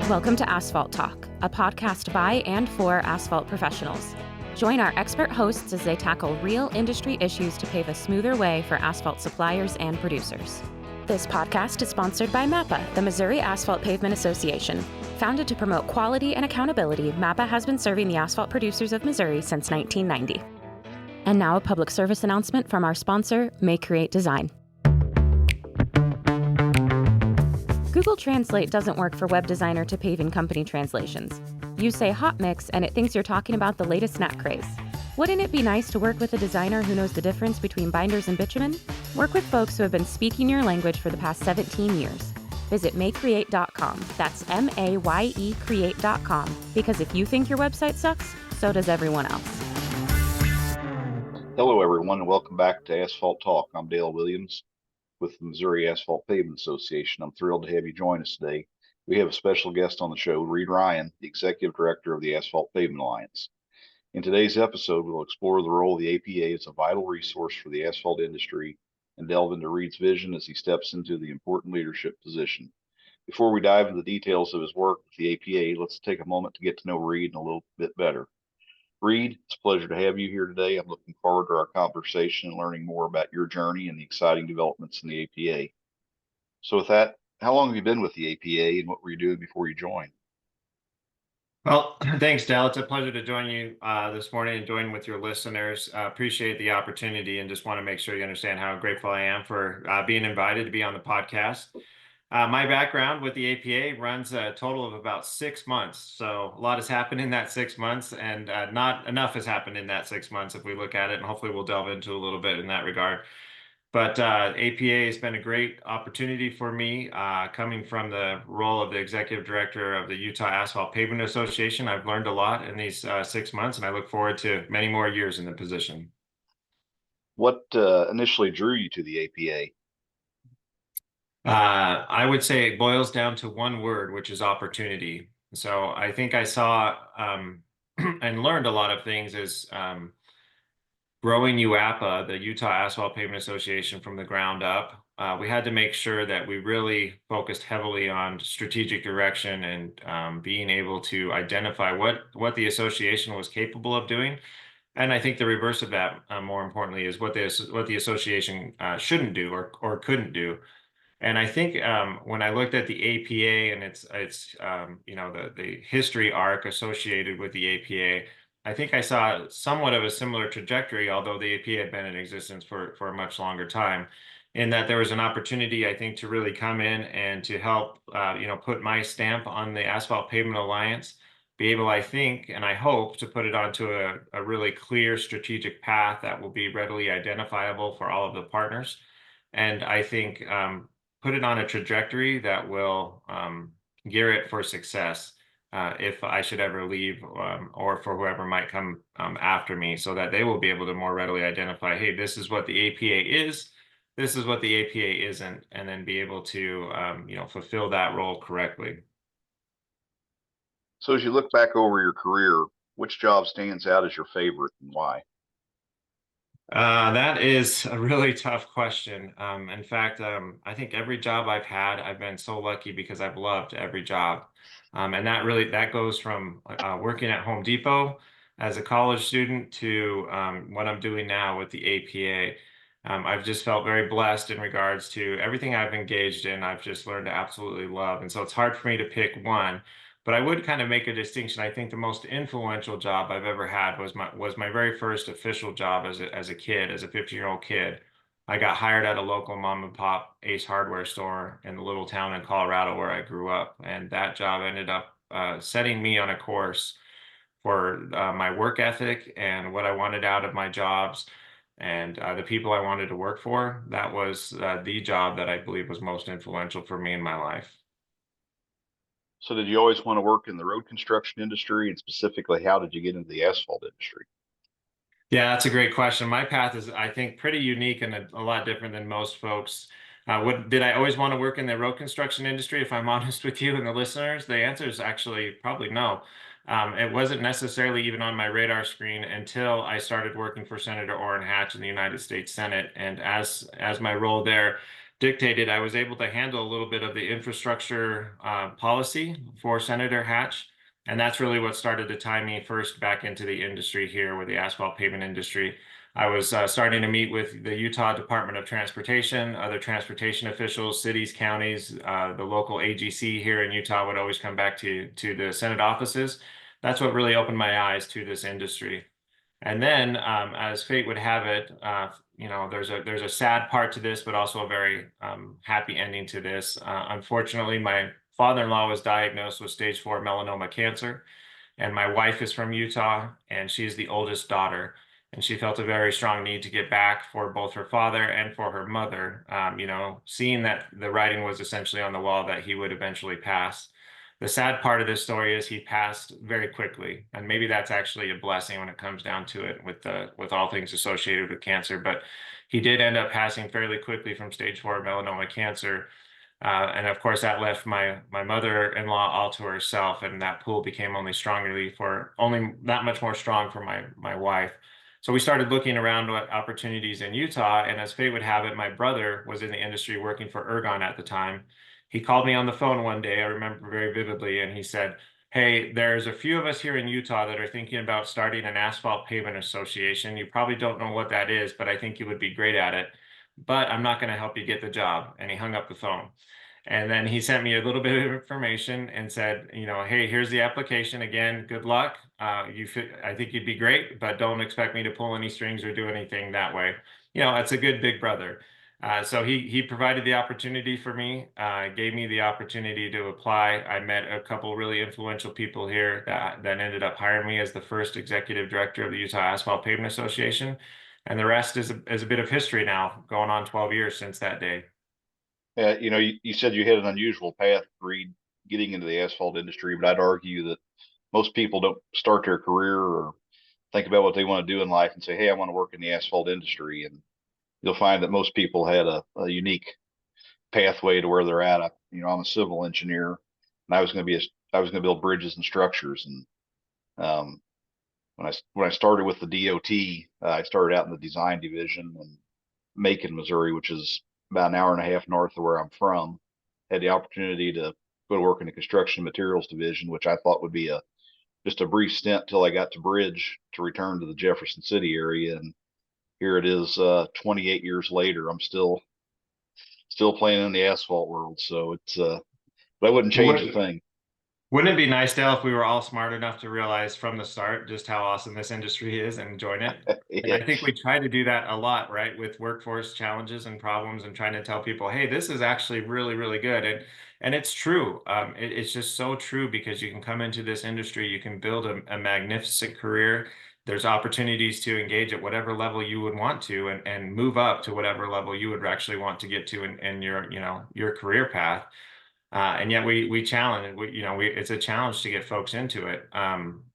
Welcome to Asphalt Talk, a podcast by and for asphalt professionals. Join our expert hosts as they tackle real industry issues to pave a smoother way for asphalt suppliers and producers. This podcast is sponsored by MAPA, the Missouri Asphalt Pavement Association. Founded to promote quality and accountability, MAPA has been serving the asphalt producers of Missouri since 1990. And now a public service announcement from our sponsor, May Create Design. Google Translate doesn't work for web designer to paving company translations. You say hot mix and it thinks you're talking about the latest snack craze. Wouldn't it be nice to work with a designer who knows the difference between binders and bitumen? Work with folks who have been speaking your language for the past 17 years. Visit maycreate.com. That's M-A-Y-E create.com. Because if you think your website sucks, so does everyone else. Hello, everyone, and welcome back to Asphalt Talk. I'm Dale Williams with the Missouri Asphalt Pavement Association. I'm thrilled to have you join us today. We have a special guest on the show, Reed Ryan, the Executive Director of the Asphalt Pavement Alliance. In today's episode, we'll explore the role of the APA as a vital resource for the asphalt industry and delve into Reed's vision as he steps into the important leadership position. Before we dive into the details of his work with the APA, let's take a moment to get to know Reed a little bit better. Reed, it's a pleasure to have you here today. I'm looking forward to our conversation and learning more about your journey and the exciting developments in the APA. So with that, how long have you been with the APA and what were you doing before you joined? Well, thanks, Dale. It's a pleasure to join you this morning and join with your listeners. Appreciate the opportunity and just want to make sure you understand how grateful I am for being invited to be on the podcast. My background with the APA runs a total of about 6 months. So a lot has happened in that 6 months, and not enough has happened in that 6 months if we look at it, and hopefully we'll delve into a little bit in that regard. But APA has been a great opportunity for me, coming from the role of the Executive Director of the Utah Asphalt Pavement Association. I've learned a lot in these 6 months, and I look forward to many more years in the position. What initially drew you to the APA? I would say it boils down to one word, which is opportunity. So I think I saw and learned a lot of things as growing UAPA, the Utah Asphalt Pavement Association, from the ground up. We had to make sure that we really focused heavily on strategic direction and being able to identify what the association was capable of doing. And I think the reverse of that, more importantly, is what the association shouldn't do or couldn't do. And I think when I looked at the APA and its the history arc associated with the APA, I think I saw somewhat of a similar trajectory, although the APA had been in existence for a much longer time, in that there was an opportunity, I think, to really come in and to help put my stamp on the Asphalt Pavement Alliance, be able, I think, and I hope, to put it onto a really clear strategic path that will be readily identifiable for all of the partners. And I think put it on a trajectory that will gear it for success if I should ever leave, or for whoever might come after me, so that they will be able to more readily identify, hey, this is what the APA is, this is what the APA isn't, and then be able to fulfill that role correctly. So as you look back over your career, which job stands out as your favorite and why? That is a really tough question. In fact, I think every job I've had, I've been so lucky because I've loved every job. And that goes from working at Home Depot as a college student to what I'm doing now with the APA. I've just felt very blessed in regards to everything I've engaged in. I've just learned to absolutely love. And so it's hard for me to pick one. But I would kind of make a distinction. I think the most influential job I've ever had was my very first official job as a kid, as a 15-year-old kid. I got hired at a local mom and pop Ace Hardware store in the little town in Colorado where I grew up, and that job ended up setting me on a course for my work ethic and what I wanted out of my jobs, and the people I wanted to work for. That was the job that I believe was most influential for me in my life. So did you always want to work in the road construction industry, and specifically, how did you get into the asphalt industry? Yeah, that's a great question. My path is, I think, pretty unique and a lot different than most folks. Did I always want to work in the road construction industry? If I'm honest with you and the listeners, the answer is actually probably no. It wasn't necessarily even on my radar screen until I started working for Senator Orrin Hatch in the United States Senate. And as my role there dictated, I was able to handle a little bit of the infrastructure policy for Senator Hatch. And that's really what started to tie me first back into the industry here with the asphalt pavement industry. I was starting to meet with the Utah Department of Transportation, other transportation officials, cities, counties, the local AGC here in Utah would always come back to the Senate offices. That's what really opened my eyes to this industry. And then, as fate would have it, there's a sad part to this, but also a very happy ending to this. Unfortunately, my father-in-law was diagnosed with stage 4 melanoma cancer, and my wife is from Utah, and she's the oldest daughter, and she felt a very strong need to get back for both her father and for her mother. Seeing that the writing was essentially on the wall that he would eventually pass. The sad part of this story is he passed very quickly, and maybe that's actually a blessing when it comes down to it with all things associated with cancer. But he did end up passing fairly quickly from stage 4 melanoma cancer. And of course, that left my mother-in-law all to herself, and that pool became only that much more strong for my wife. So we started looking around at opportunities in Utah, and as fate would have it, my brother was in the industry working for Ergon at the time. He called me on the phone one day, I remember very vividly, and he said, "Hey, there's a few of us here in Utah that are thinking about starting an asphalt pavement association. You probably don't know what that is, but I think you would be great at it. But I'm not going to help you get the job." And he hung up the phone. And then he sent me a little bit of information and said, "Hey, here's the application. Again, good luck. I think you'd be great, but don't expect me to pull any strings or do anything that way." It's a good big brother. So he provided the opportunity for me, gave me the opportunity to apply. I met a couple really influential people here that ended up hiring me as the first executive director of the Utah Asphalt Pavement Association. And the rest is a bit of history now, going on 12 years since that day. You said you had an unusual path, Reed, getting into the asphalt industry, but I'd argue that most people don't start their career or think about what they want to do in life and say, "Hey, I want to work in the asphalt industry." And you'll find that most people had a unique pathway to where they're at. I'm a civil engineer, and I was going to build bridges and structures. And um, when I started with the DOT, I started out in the design division in Macon, Missouri, which is about an hour and a half north of where I'm from. Had the opportunity to go to work in the construction materials division, which I thought would be just a brief stint till I got to Bridge to return to the Jefferson City area. And here it is, 28 years later. I'm still playing in the asphalt world. So but I wouldn't change a thing. Wouldn't it be nice, Dale, if we were all smart enough to realize from the start just how awesome this industry is and join it? And Yeah. I think we try to do that a lot, right, with workforce challenges and problems and trying to tell people, hey, this is actually really, really good. And it's true. It's just so true because you can come into this industry, you can build a magnificent career. There's opportunities to engage at whatever level you would want to and move up to whatever level you would actually want to get to in your career path. And yet we challenge, it's a challenge to get folks into it.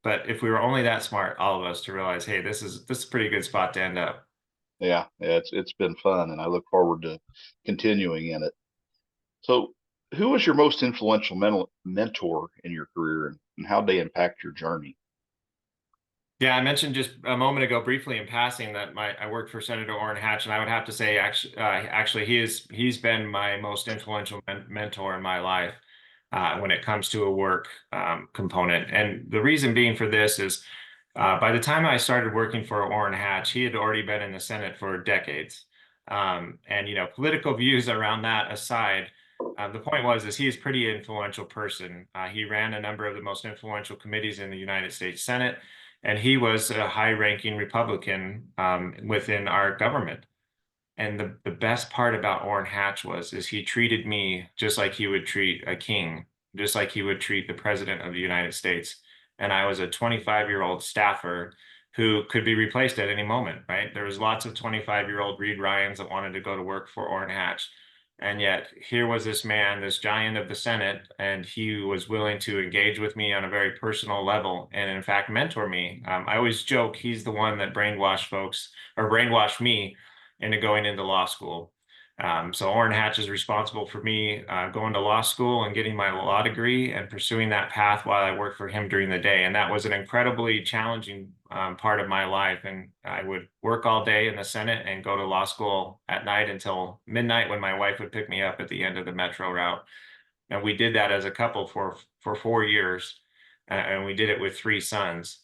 But if we were only that smart, all of us, to realize, hey, this is a pretty good spot to end up. Yeah, it's been fun, and I look forward to continuing in it. So, who was your most influential mentor in your career, and how they impact your journey? Yeah, I mentioned just a moment ago briefly in passing that I worked for Senator Orrin Hatch, and I would have to say actually he's been my most influential mentor in my life when it comes to a work component. And the reason being for this is by the time I started working for Orrin Hatch, he had already been in the Senate for decades. And political views around that aside, the point is he is a pretty influential person. He ran a number of the most influential committees in the United States Senate. And he was a high-ranking Republican within our government. And the best part about Orrin Hatch is he treated me just like he would treat a king, just like he would treat the president of the United States. And I was a 25-year-old staffer who could be replaced at any moment, right? There was lots of 25-year-old Reed Ryans that wanted to go to work for Orrin Hatch. And yet here was this man, this giant of the Senate, and he was willing to engage with me on a very personal level and in fact mentor me. I always joke he's the one that brainwashed folks or brainwashed me into going into law school. So Orrin Hatch is responsible for me going to law school and getting my law degree and pursuing that path while I worked for him during the day. And that was an incredibly challenging part of my life. And I would work all day in the Senate and go to law school at night until midnight when my wife would pick me up at the end of the metro route. And we did that as a couple for 4 years, and we did it with 3 sons.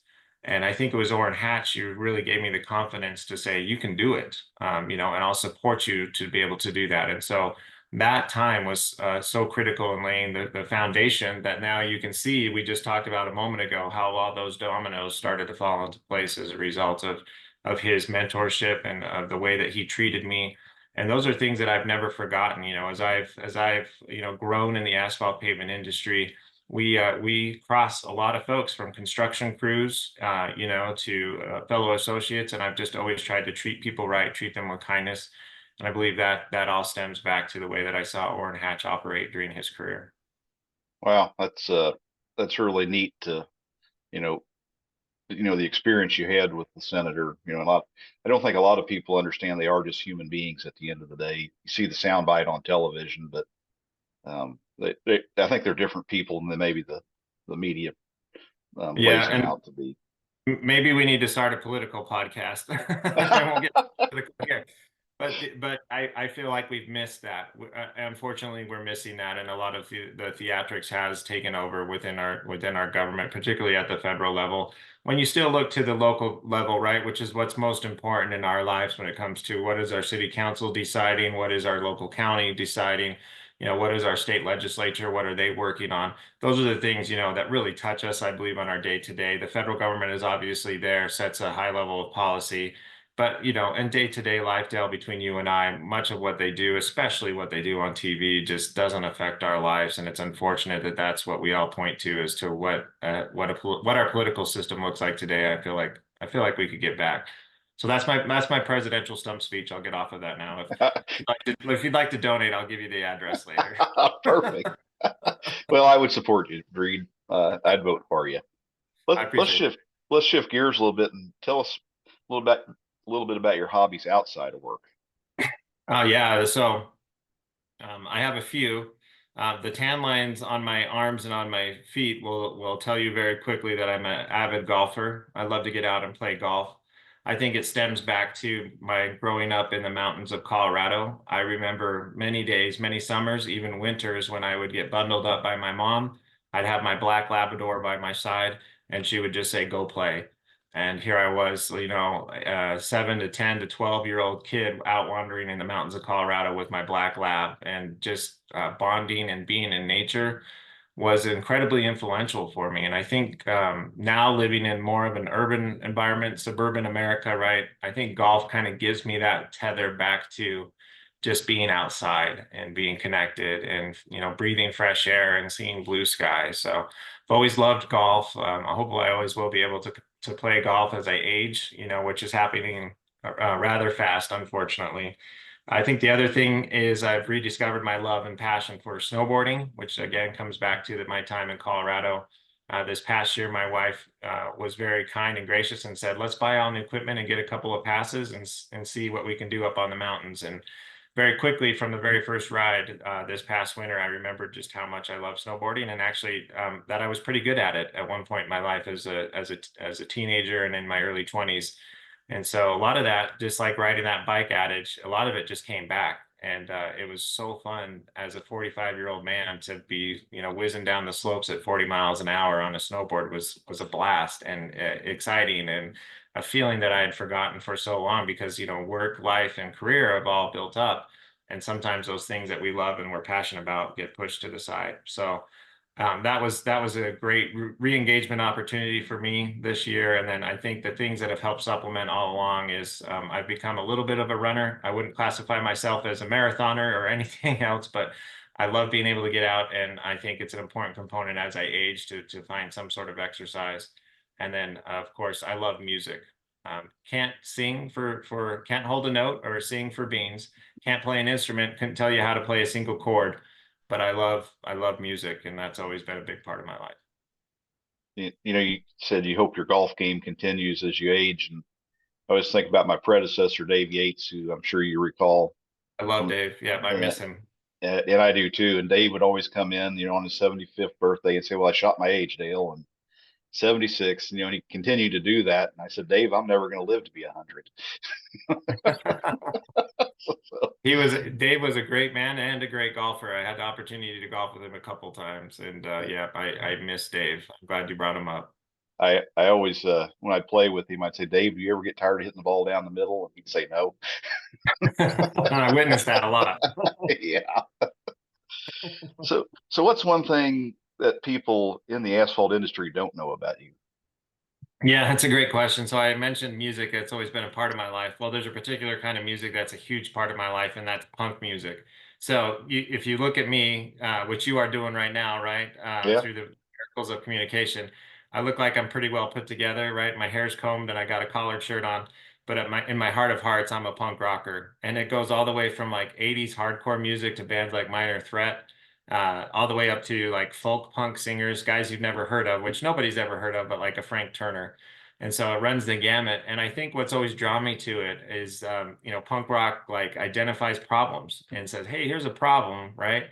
And I think it was Orrin Hatch who really gave me the confidence to say, you can do it, and I'll support you to be able to do that. And so that time was so critical in laying the foundation that now you can see, we just talked about a moment ago, how all those dominoes started to fall into place as a result of his mentorship and of the way that he treated me. And those are things that I've never forgotten, as I've grown in the asphalt pavement industry. We cross a lot of folks from construction crews, to fellow associates, and I've just always tried to treat people right, treat them with kindness. And I believe that all stems back to the way that I saw Orrin Hatch operate during his career. Wow, that's really neat to, you know, the experience you had with the senator. I don't think a lot of people understand they are just human beings at the end of the day. You see the soundbite on television, but I think they're different people than maybe the media Yeah, plays them and out to be. maybe we need to start a political podcast. I won't get political here, but I feel like we've missed that. Unfortunately, we're missing that, and a lot of the theatrics has taken over within our government, particularly at the federal level. When you still look to the local level, right, which is what's most important in our lives when it comes to what is our city council deciding, what is our local county deciding, what is our state legislature, what are they working on? Those are the things, that really touch us, I believe, on our day to day. The federal government is obviously there, sets a high level of policy. But, in day to day life, Dale, between you and I, much of what they do, especially what they do on TV, just doesn't affect our lives. And it's unfortunate that that's what we all point to as to what our political system looks like today. I feel like we could get back. So that's my presidential stump speech. I'll get off of that now. If you'd like to donate, I'll give you the address later. Perfect. Well, I would support you, Reed. I'd vote for you. I Let's appreciate it. shift gears a little bit and tell us a little bit about your hobbies outside of work. Oh yeah, so I have a few. The tan lines on my arms and on my feet will tell you very quickly that I'm an avid golfer. I love to get out and play golf. I think it stems back to my growing up in the mountains of Colorado. I remember many days, many summers, even winters when I would get bundled up by my mom. I'd have my black Labrador by my side, and she would just say, "Go play." And here I was, 7 to 10 to 12-year-old kid out wandering in the mountains of Colorado with my black lab, and just bonding and being in nature was incredibly influential for me. And I think now living in more of an urban environment, suburban America, right? I think golf kind of gives me that tether back to just being outside and being connected and, breathing fresh air and seeing blue skies. So I've always loved golf. Hopefully I always will be able to play golf as I age, which is happening rather fast, unfortunately. I think the other thing is I've rediscovered my love and passion for snowboarding, which again comes back to my time in Colorado. This past year, my wife was very kind and gracious and said, "Let's buy all new equipment and get a couple of passes and see what we can do up on the mountains." And very quickly from the very first ride this past winter, I remembered just how much I love snowboarding, and actually that I was pretty good at it at one point in my life as a teenager and in my early 20s. And so a lot of that, just like riding that bike adage, a lot of it just came back. And it was so fun as a 45-year-old man to be, whizzing down the slopes at 40 miles an hour on a snowboard was a blast and exciting, and a feeling that I had forgotten for so long because, work, life, and career have all built up. And sometimes those things that we love and we're passionate about get pushed to the side. So that was a great re-engagement opportunity for me this year. And then I think the things that have helped supplement all along is I've become a little bit of a runner. I wouldn't classify myself as a marathoner or anything else, but I love being able to get out, and I think it's an important component as I age to find some sort of exercise. And then of course I love music. Can't sing can't hold a note or sing for beans. Can't play an instrument. Couldn't tell you how to play a single chord, but I love music, and that's always been a big part of my life. You said you hope your golf game continues as you age, and I always think about my predecessor, Dave Yates, who I'm sure you recall. I love From, Dave. Yeah, I uh, miss him. and I do too. And Dave would always come in, on his 75th birthday and say, "Well, I shot my age, Dale." And 76, and he continued to do that. And I said, "Dave, I'm never going to live to be 100." So, Dave was a great man and a great golfer. I had the opportunity to golf with him a couple times, and yeah, I miss Dave. I'm glad you brought him up. I always when I'd play with him, I'd say, "Dave, do you ever get tired of hitting the ball down the middle?" And he'd say, "No." I witnessed that a lot. Yeah. So what's one thing that people in the asphalt industry don't know about you? Yeah, that's a great question. So I mentioned music. It's always been a part of my life. Well, there's a particular kind of music that's a huge part of my life, and that's punk music. So if you look at me, which you are doing right now, right, Yeah. through the miracles of communication, I look like I'm pretty well put together, right? My hair's combed and I got a collared shirt on. But in my heart of hearts, I'm a punk rocker, and it goes all the way from like '80s hardcore music to bands like Minor Threat, all the way up to like folk punk singers, guys you've never heard of, which nobody's ever heard of, but like a Frank Turner. And so it runs the gamut. And I think what's always drawn me to it is, punk rock like identifies problems and says, "Hey, here's a problem, right?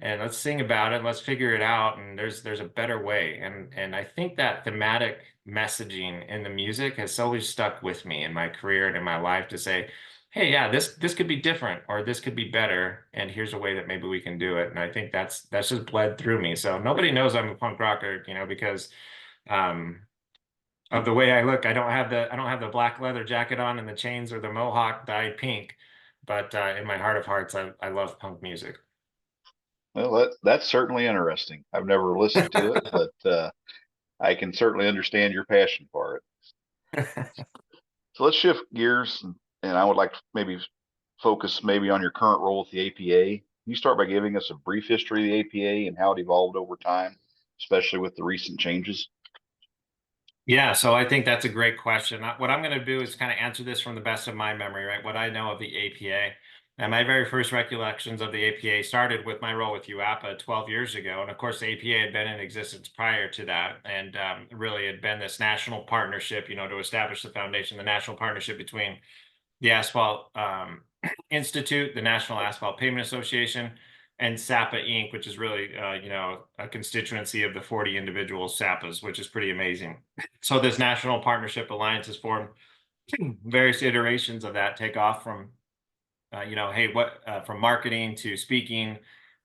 And let's sing about it. Let's figure it out. And there's a better way." And I think that thematic messaging in the music has always stuck with me in my career and in my life to say, "Hey, yeah, this could be different or this could be better, and here's a way that maybe we can do it." And I think that's just bled through me. So nobody knows I'm a punk rocker, because um of the way I look. I don't have the black leather jacket on and the chains or the mohawk dyed pink, but in my heart of hearts, I love punk music. Well, that's certainly interesting. I've never listened to it, but I can certainly understand your passion for it. So let's shift gears, and I would like to maybe focus maybe on your current role with the APA. Can you start by giving us a brief history of the APA and how it evolved over time, especially with the recent changes? Yeah, so I think that's a great question. What I'm going to do is kind of answer this from the best of my memory, right? What I know of the APA. And my very first recollections of the APA started with my role with UAPA 12 years ago. And of course, the APA had been in existence prior to that, and really had been this national partnership, to establish the foundation, the national partnership between the Asphalt Institute, the National Asphalt Pavement Association, and SAPA Inc., which is really, a constituency of the 40 individual SAPAs, which is pretty amazing. So this national partnership alliance is formed. Various iterations of that take off from, hey, from marketing to speaking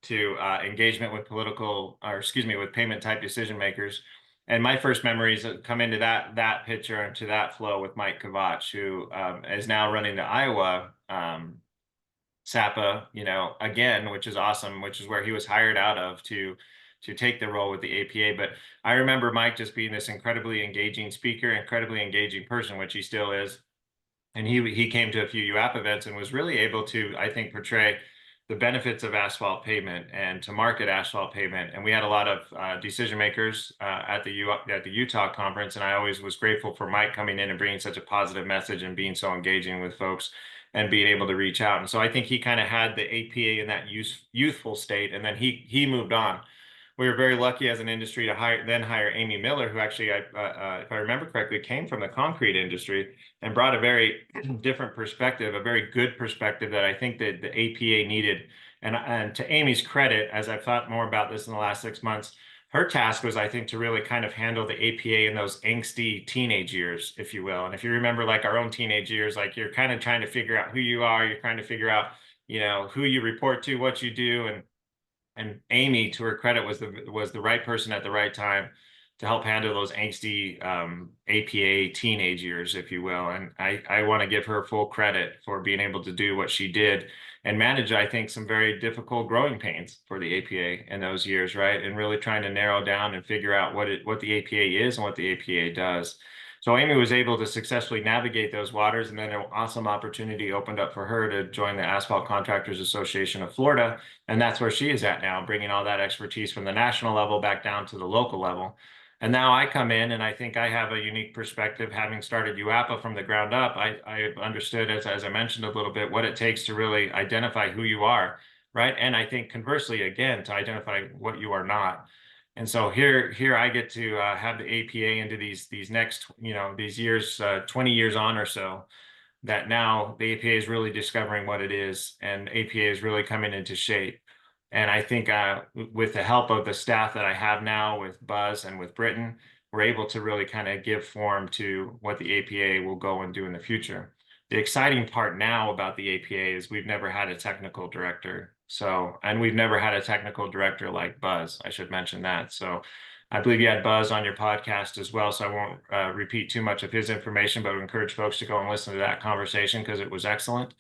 to engagement with with payment type decision makers. And my first memories come into that picture and to that flow with Mike Kovach, who is now running the Iowa SAPA, again, which is awesome, which is where he was hired out of to take the role with the APA. But I remember Mike just being this incredibly engaging speaker, incredibly engaging person, which he still is. And he came to a few UAP events and was really able to, I think, portray the benefits of asphalt pavement and to market asphalt pavement. And we had a lot of decision makers at the Utah conference, and I always was grateful for Mike coming in and bringing such a positive message and being so engaging with folks and being able to reach out. And so I think he kind of had the APA in that youthful state, and then he moved on. We were very lucky as an industry to hire Amy Miller, who actually, if I remember correctly, came from the concrete industry and brought a very different perspective, a very good perspective that I think that the APA needed. And to Amy's credit, as I've thought more about this in the last 6 months, her task was, I think, to really kind of handle the APA in those angsty teenage years, if you will. And if you remember, like our own teenage years, like you're kind of trying to figure out who you are, you're trying to figure out, who you report to, what you do, and Amy, to her credit, was the right person at the right time to help handle those angsty APA teenage years, if you will. And I want to give her full credit for being able to do what she did and manage, I think, some very difficult growing pains for the APA in those years, right? And really trying to narrow down and figure out what the APA is and what the APA does. So Amy was able to successfully navigate those waters, and then an awesome opportunity opened up for her to join the Asphalt Contractors Association of Florida, and that's where she is at now, bringing all that expertise from the national level back down to the local level. And now I come in, and I think I have a unique perspective, having started UAPA from the ground up. I understood, as I mentioned a little bit, what it takes to really identify who you are, right? And I think conversely, again, to identify what you are not. And so here I get to have the APA into these next, these years, 20 years on or so, that now the APA is really discovering what it is, and APA is really coming into shape. And I think with the help of the staff that I have now with Buzz and with Britton, we're able to really kind of give form to what the APA will go and do in the future. The exciting part now about the APA is we've never had a technical director. So, and we've never had a technical director like Buzz. I should mention that. So I believe you had Buzz on your podcast as well, so I won't repeat too much of his information, but I would encourage folks to go and listen to that conversation because it was excellent.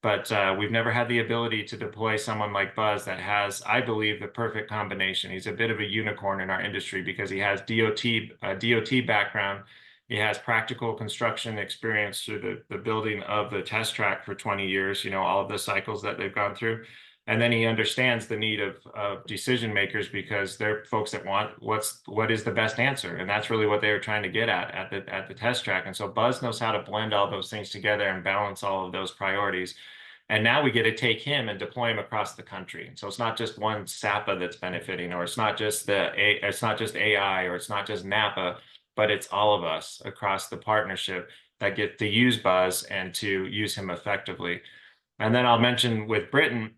But we've never had the ability to deploy someone like Buzz that has, I believe, the perfect combination. He's a bit of a unicorn in our industry because he has DOT background. He has practical construction experience through the building of the test track for 20 years, you know, all of the cycles that they've gone through. And then he understands the need of decision makers because they're folks that want what is the best answer. And that's really what they were trying to get at the test track. And so Buzz knows how to blend all those things together and balance all of those priorities. And now we get to take him and deploy him across the country. So it's not just one SAPA that's benefiting, or it's not just AI, or it's not just NAPA, but it's all of us across the partnership that get to use Buzz and to use him effectively. And then I'll mention with Britton,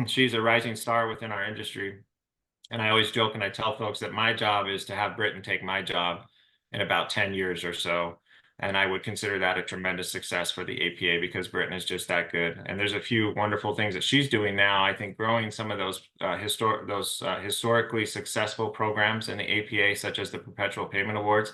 she's a rising star within our industry. And I always joke and I tell folks that my job is to have Britton take my job in about 10 years or so. And I would consider that a tremendous success for the APA because Britton is just that good. And there's a few wonderful things that she's doing now. I think growing some of those historically successful programs in the APA, such as the Perpetual Payment Awards.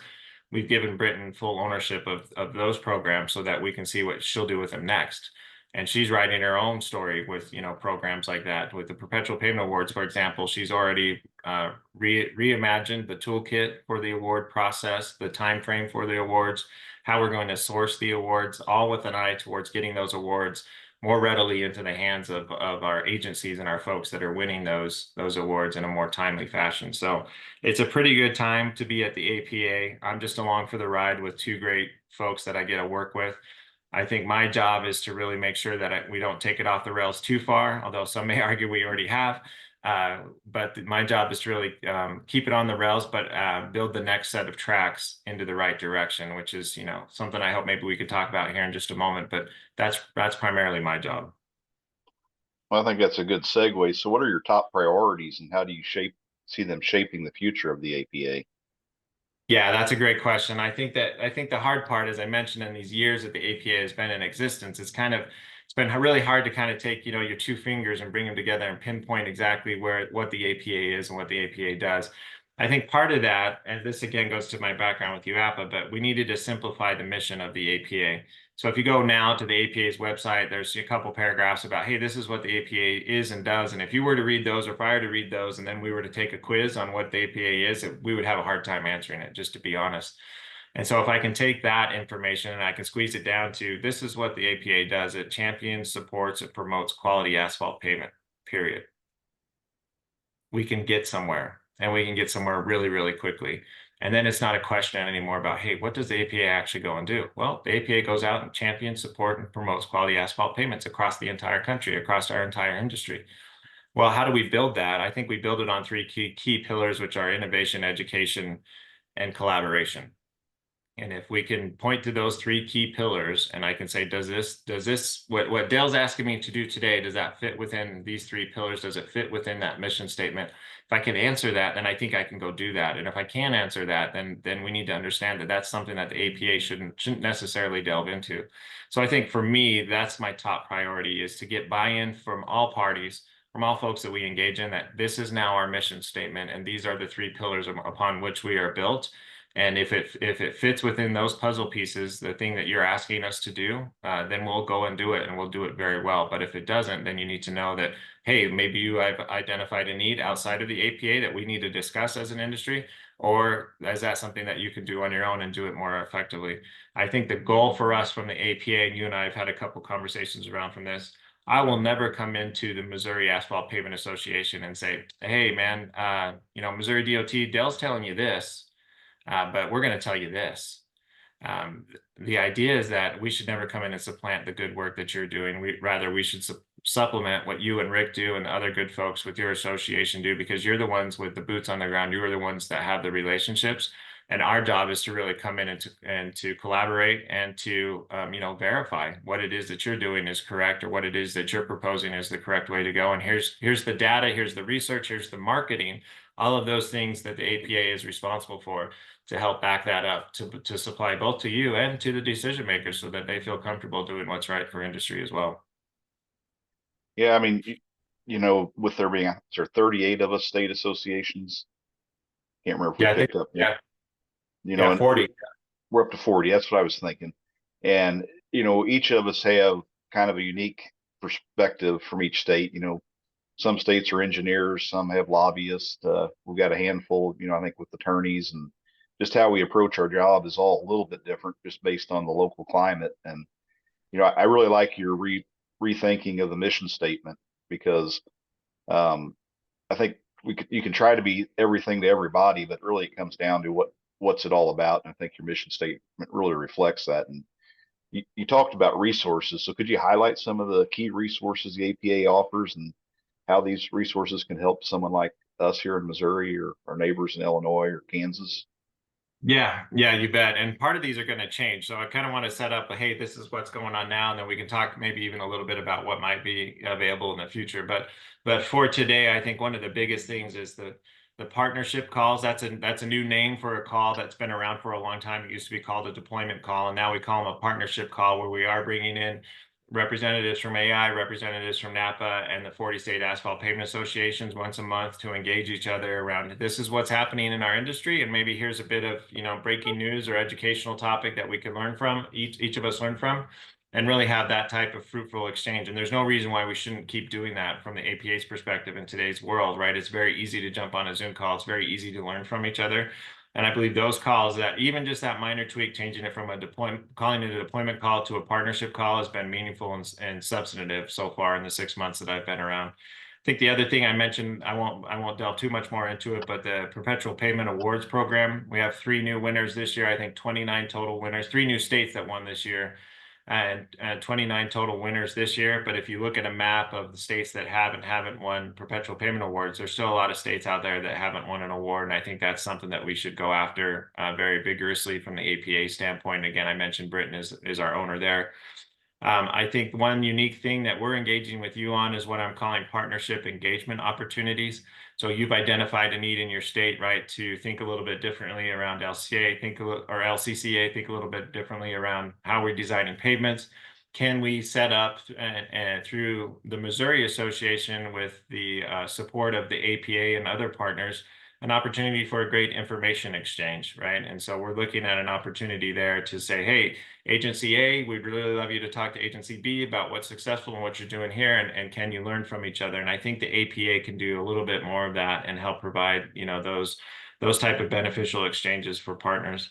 We've given Britton full ownership of those programs so that we can see what she'll do with them next. And she's writing her own story with, you know, programs like that. With the Perpetual Payment Awards, for example, she's already reimagined the toolkit for the award process, the time frame for the awards, how we're going to source the awards, all with an eye towards getting those awards more readily into the hands of our agencies and our folks that are winning those awards in a more timely fashion. So it's a pretty good time to be at the APA. I'm just along for the ride with two great folks that I get to work with. I think my job is to really make sure that we don't take it off the rails too far, although some may argue we already have. But my job is to really keep it on the rails, but build the next set of tracks into the right direction, which is, you know, something I hope maybe we could talk about here in just a moment. But that's primarily my job. Well, I think that's a good segue. So what are your top priorities and how do you see them shaping the future of the APA? Yeah, that's a great question. I think the hard part, as I mentioned, in these years that the APA has been in existence, it's been really hard to kind of take, you know, your two fingers and bring them together and pinpoint exactly what the APA is and what the APA does. I think part of that, and this again goes to my background with UAPA, but we needed to simplify the mission of the APA. So if you go now to the APA's website, there's a couple paragraphs about, hey, this is what the APA is and does. And if you were to read those, or if I were to read those, and then we were to take a quiz on what the APA is, we would have a hard time answering it, just to be honest. And so if I can take that information and I can squeeze it down to, this is what the APA does. It champions, supports, it promotes quality asphalt pavement, period. We can get somewhere, and we can get somewhere really, really quickly. And then it's not a question anymore about, hey, what does the APA actually go and do? Well, the APA goes out and champions, support, and promotes quality asphalt pavements across the entire country, across our entire industry. Well, how do we build that? I think we build it on three key pillars, which are innovation, education, and collaboration. And if we can point to those three key pillars, and I can say, does this what Dale's asking me to do today, does that fit within these three pillars? Does it fit within that mission statement? If I can answer that, then I think I can go do that. And if I can't answer that, then we need to understand that that's something that the APA shouldn't necessarily delve into. So I think for me, that's my top priority, is to get buy-in from all parties, from all folks that we engage in, that this is now our mission statement, and these are the three pillars upon which we are built. And if it fits within those puzzle pieces, the thing that you're asking us to do, then we'll go and do it, and we'll do it very well. But if it doesn't, then you need to know that, hey, maybe you have identified a need outside of the APA that we need to discuss as an industry, or is that something that you can do on your own and do it more effectively? I think the goal for us from the APA, and you and I have had a couple conversations around from this, I will never come into the Missouri Asphalt Pavement Association and say, hey, man, you know, Missouri DOT, Dale's telling you this. But we're going to tell you this. The idea is that we should never come in and supplant the good work that you're doing. We should supplement what you and Rick do and the other good folks with your association do, because you're the ones with the boots on the ground. You are the ones that have the relationships. And our job is to really come in and to collaborate and to verify what it is that you're doing is correct, or what it is that you're proposing is the correct way to go. And here's the data, here's the research, here's the marketing, all of those things that the APA is responsible for, to help back that up, to supply both to you and to the decision makers, so that they feel comfortable doing what's right for industry as well. Yeah, I mean, with there being, there 38 of us state associations. Can't remember if we Yeah, I think, picked up, yeah, and 40. we're up to 40. That's what I was thinking. And, each of us have kind of a unique perspective from each state. Some states are engineers, some have lobbyists. We've got a handful, I think, with attorneys, and just how we approach our job is all a little bit different just based on the local climate. And, I really like your rethinking of the mission statement, because I think you can try to be everything to everybody, but really it comes down to what's it all about. And I think your mission statement really reflects that. And you talked about resources. So could you highlight some of the key resources the APA offers, and how these resources can help someone like us here in Missouri, or our neighbors in Illinois or Kansas? Yeah, you bet. And part of these are going to change. So I kind of want to set up hey, this is what's going on now, and then we can talk maybe even a little bit about what might be available in the future. But for today, I think one of the biggest things is the partnership calls. That's a new name for a call that's been around for a long time. It used to be called a deployment call, and now we call them a partnership call, where we are bringing in representatives from AI, representatives from NAPA, and the 40 state asphalt pavement associations once a month, to engage each other around, this is what's happening in our industry, and maybe here's a bit of breaking news or educational topic that we can learn from, each of us learn from, and really have that type of fruitful exchange. And there's no reason why we shouldn't keep doing that from the APA's perspective in today's world, right? It's very easy to jump on a Zoom call. It's very easy to learn from each other. And I believe those calls, that even just that minor tweak, changing it from calling it a deployment call to a partnership call, has been meaningful and substantive so far in the 6 months that I've been around. I think the other thing I mentioned, I won't delve too much more into it, but the Perpetual Pavement Awards program, we have 3 new winners this year. I think 29 total winners, 3 new states that won this year, and 29 total winners this year. But if you look at a map of the states that haven't won Perpetual Pavement Awards, there's still a lot of states out there that haven't won an award. And I think that's something that we should go after very vigorously from the APA standpoint. Again, I mentioned Britain is our owner there. I think one unique thing that we're engaging with you on is what I'm calling partnership engagement opportunities. So you've identified a need in your state, right, to think a little bit differently around LCA, or LCCA, think a little bit differently around how we're designing pavements. Can we set up, and through the Missouri Association, with the support of the APA and other partners, an opportunity for a great information exchange, right? And so we're looking at an opportunity there to say, hey, Agency A, we'd really love you to talk to Agency B about what's successful and what you're doing here, and can you learn from each other? And I think the APA can do a little bit more of that and help provide, those type of beneficial exchanges for partners.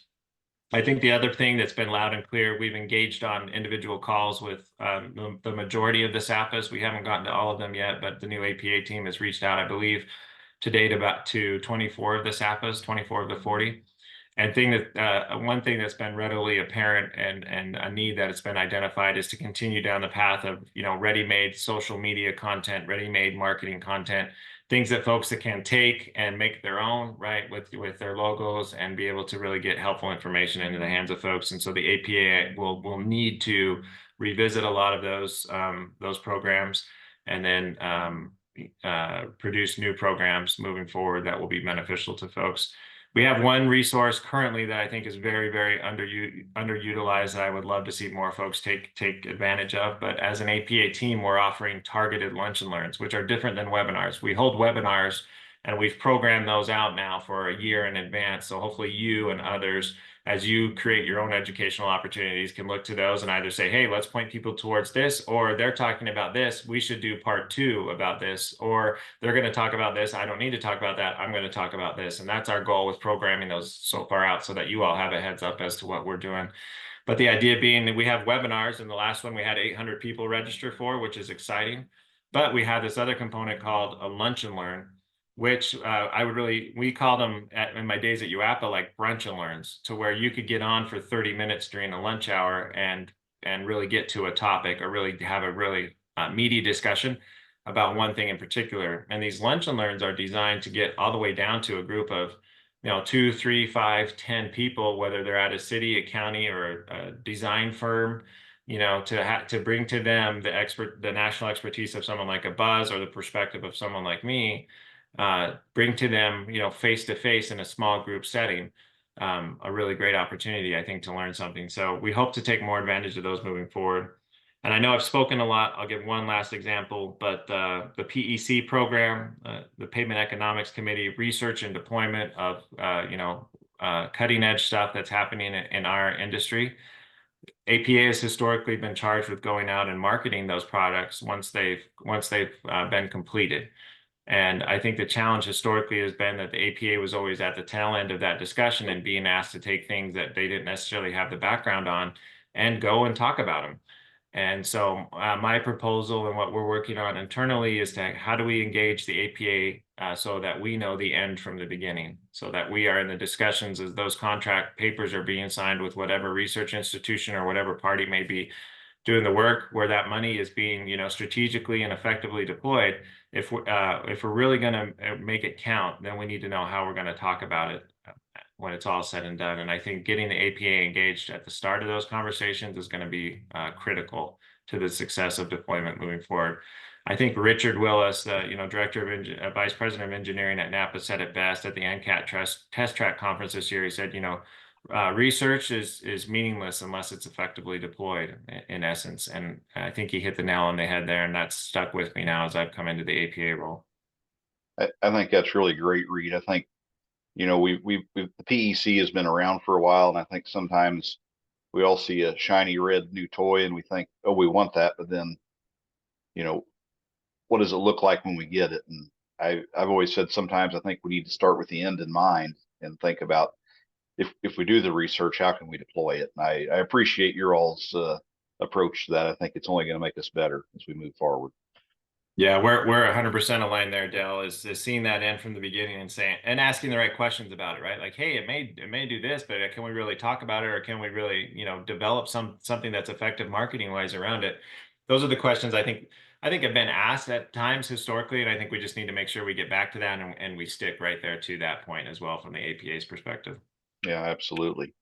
I think the other thing that's been loud and clear, we've engaged on individual calls with the majority of the SAPAs. We haven't gotten to all of them yet, but the new APA team has reached out, I believe, to date about to 24 of the SAPAs, 24 of the 40. And one thing that's been readily apparent, and a need that has been identified, is to continue down the path of ready-made social media content, ready-made marketing content, things that folks that can take and make their own, right, with their logos, and be able to really get helpful information into the hands of folks. And so the APA will need to revisit a lot of those programs, and then produce new programs moving forward that will be beneficial to folks. We have one resource currently that I think is very, very underutilized, that I would love to see more folks take advantage of. But as an APA team, we're offering targeted lunch and learns, which are different than webinars. We hold webinars, and we've programmed those out now for a year in advance. So hopefully you and others, as you create your own educational opportunities, can look to those and either say, hey, let's point people towards this, or they're talking about this, we should do part 2 about this, or they're going to talk about this, I don't need to talk about that, I'm going to talk about this. And that's our goal with programming those so far out, so that you all have a heads up as to what we're doing. But the idea being that we have webinars, and the last one we had 800 people register for, which is exciting. But we have this other component called a lunch and learn, which we call them in my days at UAPA like brunch and learns, to where you could get on for 30 minutes during the lunch hour and really get to a topic, or really have a really meaty discussion about one thing in particular. And these lunch and learns are designed to get all the way down to a group of 2, 3, 5, 10 people, whether they're at a city, a county, or a design firm, to bring to them the national expertise of someone like a Buzz or the perspective of someone like me, bring to them, face to face in a small group setting, a really great opportunity, I think, to learn something. So we hope to take more advantage of those moving forward. And I know I've spoken a lot. I'll give one last example, but the PEC program, the Pavement Economics Committee, research and deployment of cutting edge stuff that's happening in our industry. APA has historically been charged with going out and marketing those products once they've been completed. And I think the challenge historically has been that the APA was always at the tail end of that discussion and being asked to take things that they didn't necessarily have the background on and go and talk about them. And so my proposal and what we're working on internally is to how do we engage the APA so that we know the end from the beginning, so that we are in the discussions as those contract papers are being signed with whatever research institution or whatever party may be doing the work, where that money is being, strategically and effectively deployed. If we're really going to make it count, then we need to know how we're going to talk about it when it's all said and done. And I think getting the APA engaged at the start of those conversations is going to be critical to the success of deployment moving forward. I think Richard Willis, Vice President of Engineering at NAPA, said it best at the NCAT Test Track Conference this year. He said, research is meaningless unless it's effectively deployed, in essence. And I think he hit the nail on the head there, and that's stuck with me now as I've come into the APA role. I think that's really great, Reed. I think, the PEC has been around for a while, and I think sometimes we all see a shiny red new toy and we think, oh, we want that, but then, what does it look like when we get it? And I've always said sometimes I think we need to start with the end in mind and think about if we do the research, how can we deploy it? And I appreciate your all's approach to that. I think it's only going to make us better as we move forward. Yeah, we're 100% aligned there, Dell, is seeing that end from the beginning and saying and asking the right questions about it, right? Like, hey, it may do this, but can we really talk about it, or can we really, develop something that's effective marketing wise around it? Those are the questions I think have been asked at times historically, and I think we just need to make sure we get back to that and we stick right there to that point as well from the APA's perspective. Yeah, absolutely.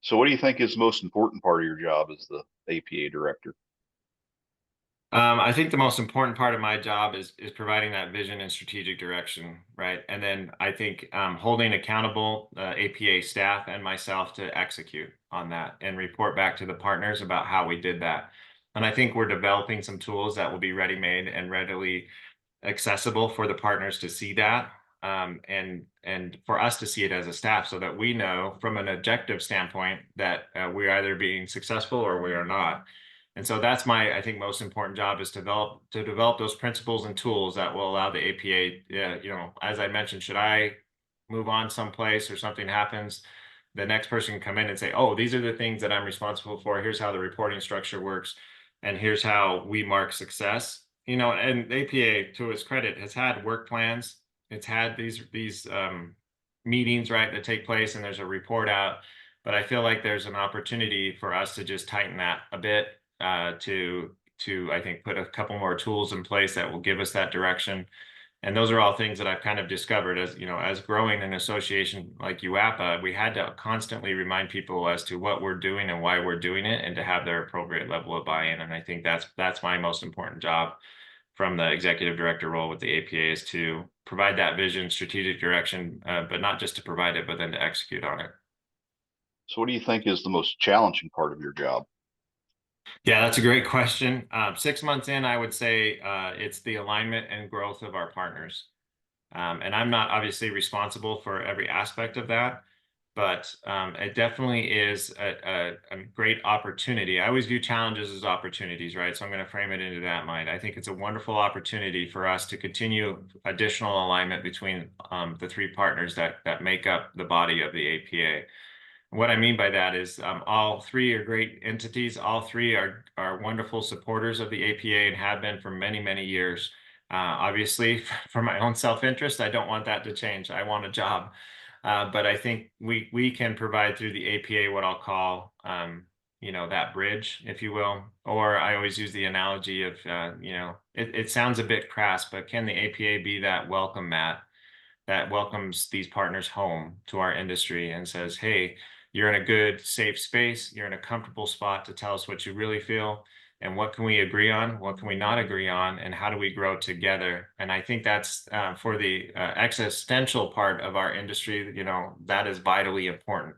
So what do you think is the most important part of your job as the APA director? I think the most important part of my job is providing that vision and strategic direction, right? And then I think holding accountable APA staff and myself to execute on that and report back to the partners about how we did that. And I think we're developing some tools that will be ready-made and readily accessible for the partners to see that, and for us to see it as a staff, so that we know from an objective standpoint that we're either being successful or we are not. And so that's my, I think, most important job, is to develop those principles and tools that will allow the APA, as I mentioned, should I move on someplace or something happens, the next person can come in and say, oh, these are the things that I'm responsible for. Here's how the reporting structure works. And here's how we mark success. And the APA, to its credit, has had work plans. It's had these meetings, right, that take place, and there's a report out. But I feel like there's an opportunity for us to just tighten that a bit, to I think put a couple more tools in place that will give us that direction. And those are all things that I've kind of discovered as growing an association like UAPA. We had to constantly remind people as to what we're doing and why we're doing it, and to have their appropriate level of buy-in. And I think that's my most important job from the executive director role with the APA, is to provide that vision, strategic direction, but not just to provide it, but then to execute on it. So what do you think is the most challenging part of your job? Yeah, that's a great question. 6 months in, I would say it's the alignment and growth of our partners. And I'm not obviously responsible for every aspect of that, but it definitely is a great opportunity. I always view challenges as opportunities, right? So I'm going to frame it into that mind. I think it's a wonderful opportunity for us to continue additional alignment between the three partners that make up the body of the APA. What I mean by that is all three are great entities. All three are wonderful supporters of the APA and have been for many, many years. Obviously, for my own self-interest, I don't want that to change. I want a job. But I think we can provide through the APA what I'll call, that bridge, if you will. Or I always use the analogy of, it sounds a bit crass, but can the APA be that welcome mat that welcomes these partners home to our industry and says, hey, you're in a good, safe space. You're in a comfortable spot to tell us what you really feel. And what can we agree on? What can we not agree on? And how do we grow together? And I think that's for the existential part of our industry, that is vitally important,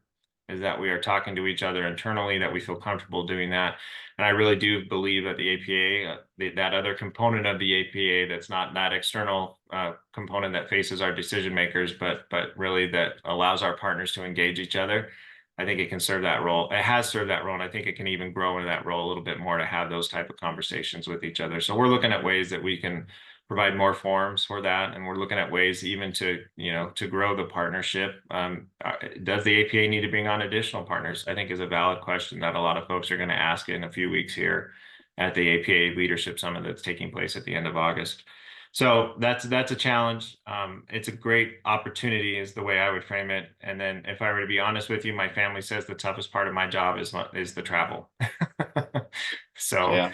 is that we are talking to each other internally, that we feel comfortable doing that. And I really do believe that the APA, that other component of the APA that's not that external component that faces our decision makers, but really that allows our partners to engage each other, I think it can serve that role. It has served that role, and I think it can even grow into that role a little bit more to have those type of conversations with each other. So we're looking at ways that we can provide more forums for that, and we're looking at ways even to to grow the partnership. Does the APA need to bring on additional partners? I think is a valid question that a lot of folks are going to ask in a few weeks here at the APA Leadership Summit that's taking place at the end of August. So that's a challenge. It's a great opportunity is the way I would frame it. And then if I were to be honest with you, my family says the toughest part of my job is the travel. So Yeah.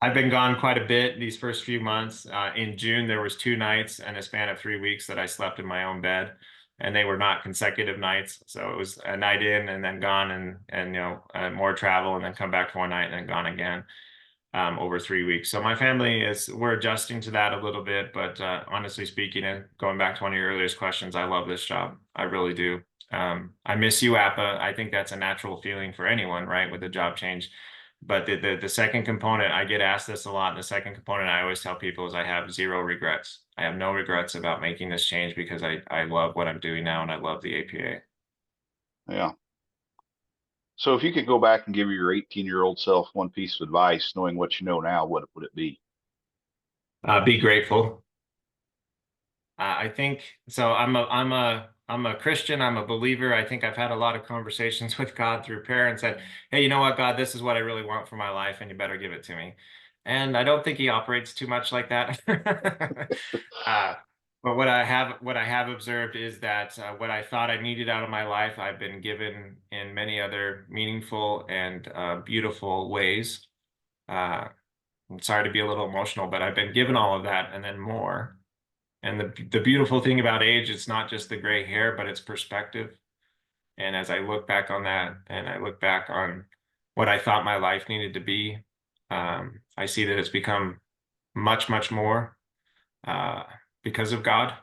I've been gone quite a bit these first few months. In June, there was 2 nights in a span of 3 weeks that I slept in my own bed, and they were not consecutive nights. So it was a night in and then gone, and more travel, and then come back for 1 night and then gone again. Over 3 weeks. So my family we're adjusting to that a little bit, but honestly speaking, and going back to one of your earliest questions, I love this job. I really do. I miss UAPA. I think that's a natural feeling for anyone, right, with a job change. But the second component, I get asked this a lot. And the second component I always tell people is I have 0 regrets. I have no regrets about making this change because I love what I'm doing now and I love the APA. Yeah. So if you could go back and give your 18-year-old self one piece of advice, knowing what you know now, what would it be? Be grateful. I think so. I'm a Christian. I'm a believer. I think I've had a lot of conversations with God through prayer and said, hey, you know what, God, this is what I really want for my life, and you better give it to me. And I don't think he operates too much like that. But what I have observed is that what I thought I needed out of my life, I've been given in many other meaningful and beautiful ways. I'm sorry to be a little emotional, but I've been given all of that and then more. And the beautiful thing about age, it's not just the gray hair, but it's perspective. And as I look back on that, and I look back on what I thought my life needed to be, I see that it's become much, much more because of God,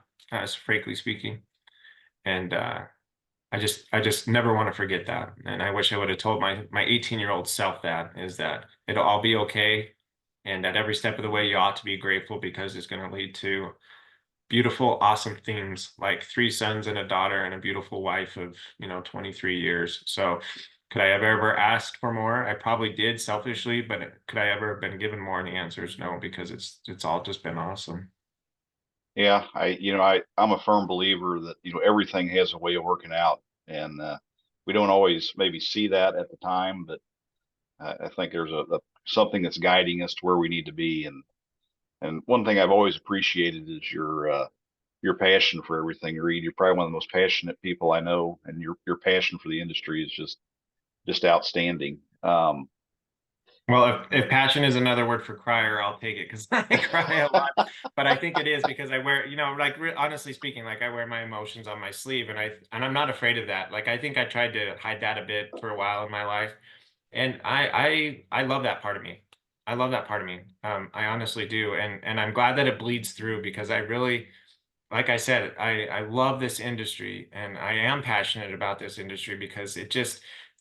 frankly speaking. And I just never want to forget that. And I wish I would have told my 18-year-old self that it'll all be okay. And at every step of the way, you ought to be grateful because it's going to lead to beautiful, awesome things like 3 sons and a daughter and a beautiful wife of 23 years. So could I have ever asked for more? I probably did selfishly, but could I ever have been given more? And the answer is no, because it's all just been awesome. Yeah, I'm a firm believer that everything has a way of working out, and we don't always maybe see that at the time, but I think there's something that's guiding us to where we need to be. And one thing I've always appreciated is your passion for everything, Reed. You're probably one of the most passionate people I know, and your passion for the industry is just outstanding. Well, if passion is another word for crier, I'll take it because I cry a lot. But I think it is because I wear, honestly speaking, like I wear my emotions on my sleeve, and I'm not afraid of that. Like I think I tried to hide that a bit for a while in my life, and I love that part of me. I love that part of me. I honestly do, and I'm glad that it bleeds through because I really, like I said, I love this industry and I am passionate about this industry because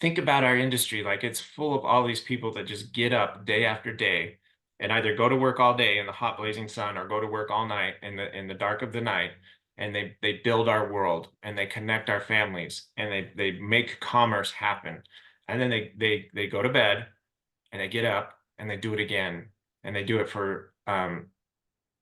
think about our industry, like it's full of all these people that just get up day after day and either go to work all day in the hot blazing sun or go to work all night in the dark of the night, and they build our world and they connect our families and they make commerce happen. And then they go to bed and they get up and they do it again, and they do it for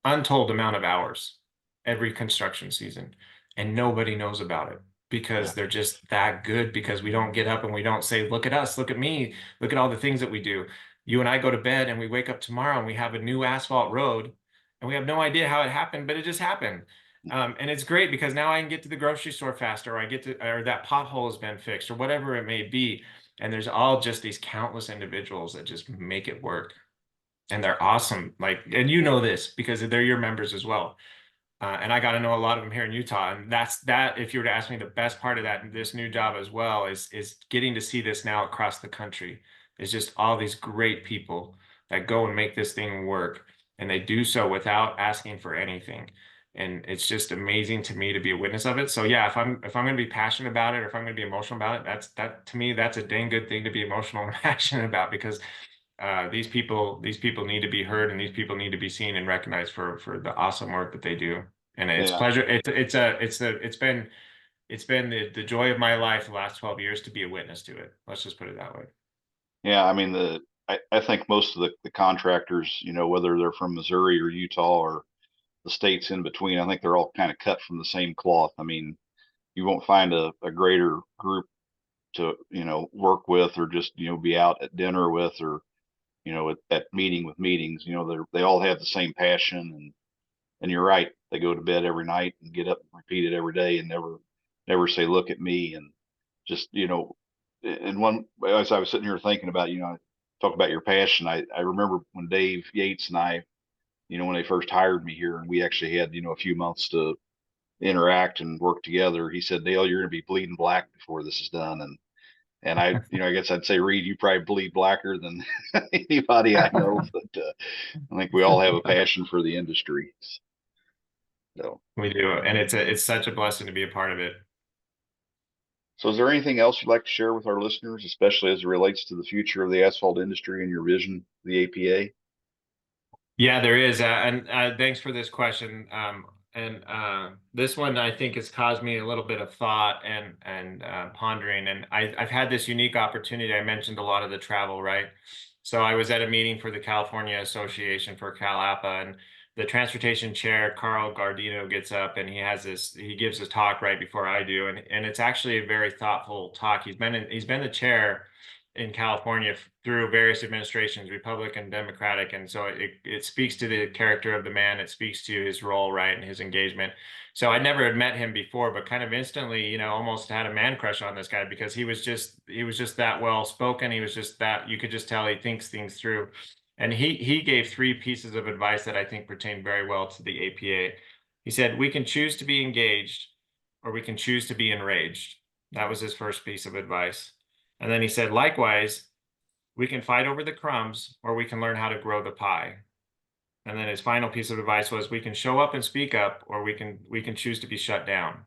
untold amount of hours every construction season, and nobody knows about it because they're just that good, because we don't get up and we don't say, look at us, look at me, look at all the things that we do. You and I go to bed and we wake up tomorrow and we have a new asphalt road and we have no idea how it happened, but it just happened. And it's great because now I can get to the grocery store faster, or that pothole has been fixed, or whatever it may be. And there's all just these countless individuals that just make it work. And they're awesome. Like, and you know this because they're your members as well. And I got to know a lot of them here in Utah. And that, if you were to ask me, the best part of that, this new job as well, is getting to see this now across the country. It's just all these great people that go and make this thing work. And they do so without asking for anything. And it's just amazing to me to be a witness of it. So yeah, if I'm going to be passionate about it, or if I'm going to be emotional about it, that to me, that's a dang good thing to be emotional and passionate about, because these people need to be heard, and these people need to be seen and recognized for the awesome work that they do. And it's Yeah. pleasure. It's been the joy of my life the last 12 years to be a witness to it. Let's just put it that way. Yeah. I mean, I think most of the contractors, whether they're from Missouri or Utah or the states in between, I think they're all kind of cut from the same cloth. I mean, you won't find a greater group to, work with, or just, be out at dinner with, or, at meetings. They all have the same passion, and you're right. They go to bed every night and get up and repeat it every day, and never say, look at me. And just, and one, as I was sitting here thinking about, talk about your passion. I remember when Dave Yates and I, when they first hired me here, and we actually had, a few months to interact and work together. He said, Dale, you're going to be bleeding black before this is done. And I guess I'd say, Reed, you probably bleed blacker than anybody I know, but I think we all have a passion for the industry. So, We do, and it's such a blessing to be a part of it. so is there anything else you'd like to share with our listeners, especially as it relates to the future of the asphalt industry and your vision for the APA? Yeah, there is. And thanks for this question. And this one, I think, has caused me a little bit of thought and pondering. And I've had this unique opportunity. I mentioned a lot of the travel, right? So I was at a meeting for the California Association for CalAPA, and the transportation chair, Carl Gardino, gets up and he gives his talk right before I do. And it's actually a very thoughtful talk. He's been the chair in California through various administrations, Republican, Democratic. And so it speaks to the character of the man. It speaks to his role, right, and his engagement. So I never had met him before, but kind of instantly, almost had a man crush on this guy, because he was just that well spoken. He was just that, you could just tell he thinks things through. And he gave 3 pieces of advice that I think pertain very well to the APA. He said, we can choose to be engaged, or we can choose to be enraged. That was his first piece of advice. And then he said, likewise, we can fight over the crumbs, or we can learn how to grow the pie. And then his final piece of advice was, we can show up and speak up, or we can choose to be shut down.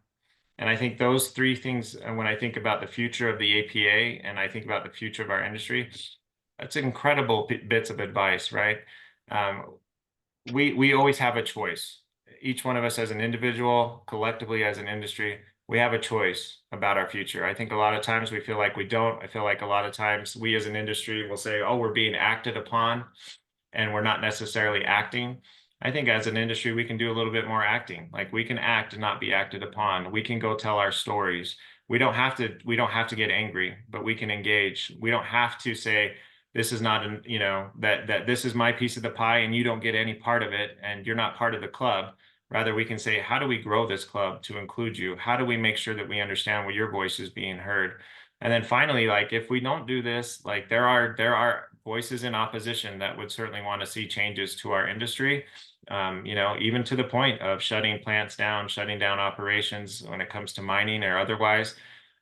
And I think those 3 things, and when I think about the future of the APA, and I think about the future of our industry, that's incredible bits of advice, right? We always have a choice. Each one of us as an individual, collectively as an industry, we have a choice about our future. I think a lot of times we feel like we don't. I feel like a lot of times we as an industry will say, oh, we're being acted upon, and we're not necessarily acting. I think as an industry, we can do a little bit more acting. Like, we can act and not be acted upon. We can go tell our stories. We don't have to get angry, but we can engage. We don't have to say, this is not an, that this is my piece of the pie and you don't get any part of it and you're not part of the club. Rather, we can say, how do we grow this club to include you? How do we make sure that we understand where your voice is being heard? And then finally, like, if we don't do this, like, there are voices in opposition that would certainly want to see changes to our industry. Even to the point of shutting plants down, shutting down operations when it comes to mining or otherwise.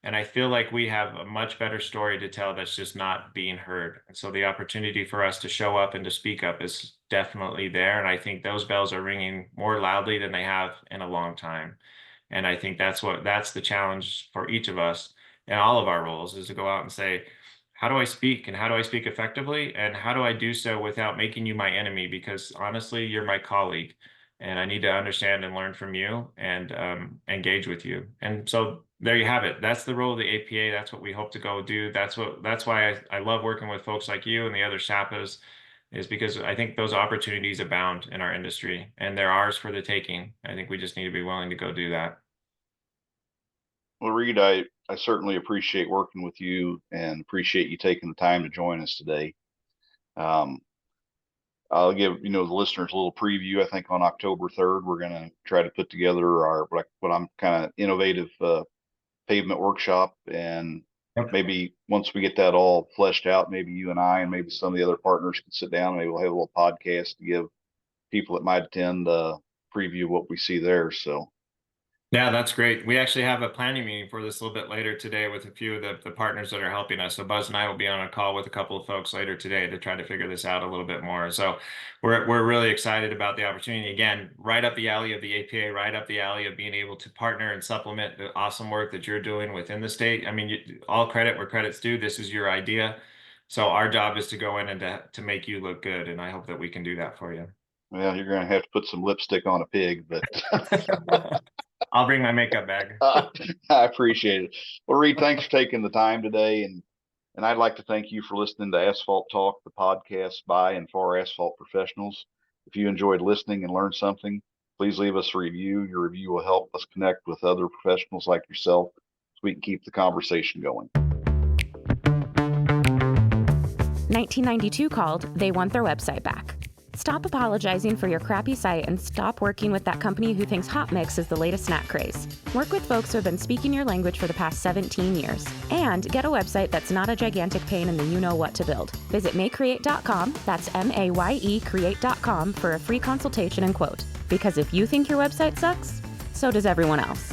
And I feel like we have a much better story to tell that's just not being heard. And so the opportunity for us to show up and to speak up is definitely there. And I think those bells are ringing more loudly than they have in a long time. And I think that's the challenge for each of us in all of our roles, is to go out and say, how do I speak, and how do I speak effectively? And how do I do so without making you my enemy? Because honestly, you're my colleague, and I need to understand and learn from you and engage with you. And so there you have it. That's the role of the APA. That's what we hope to go do. That's why I love working with folks like you and the other SAPAs, is because I think those opportunities abound in our industry, and they're ours for the taking. I think we just need to be willing to go do that. Well, Reed, I certainly appreciate working with you and appreciate you taking the time to join us today. Um, I'll give the listeners a little preview. I think on October 3rd, we're going to try to put together our what I'm kind of innovative pavement workshop, and Yep. maybe once we get that all fleshed out, maybe you and I and maybe some of the other partners can sit down. Maybe we'll have a little podcast to give people that might attend preview what we see there. So. Yeah, that's great. We actually have a planning meeting for this a little bit later today with a few of the partners that are helping us. So Buzz and I will be on a call with a couple of folks later today to try to figure this out a little bit more. So we're really excited about the opportunity. Again, right up the alley of the APA, right up the alley of being able to partner and supplement the awesome work that you're doing within the state. I mean, all credit where credit's due. This is your idea. So our job is to go in and to make you look good. And I hope that we can do that for you. Well, you're going to have to put some lipstick on a pig, but I'll bring my makeup bag. I appreciate it. Well, Reed, thanks for taking the time today. And I'd like to thank you for listening to Asphalt Talk, the podcast by and for asphalt professionals. If you enjoyed listening and learned something, please leave us a review. Your review will help us connect with other professionals like yourself so we can keep the conversation going. 1992 called, they want their website back. Stop apologizing for your crappy site and stop working with that company who thinks hot mix is the latest snack craze. Work with folks who have been speaking your language for the past 17 years. And get a website that's not a gigantic pain in the you-know-what to build. Visit mayecreate.com, that's M-A-Y-E create.com for a free consultation and quote. Because if you think your website sucks, so does everyone else.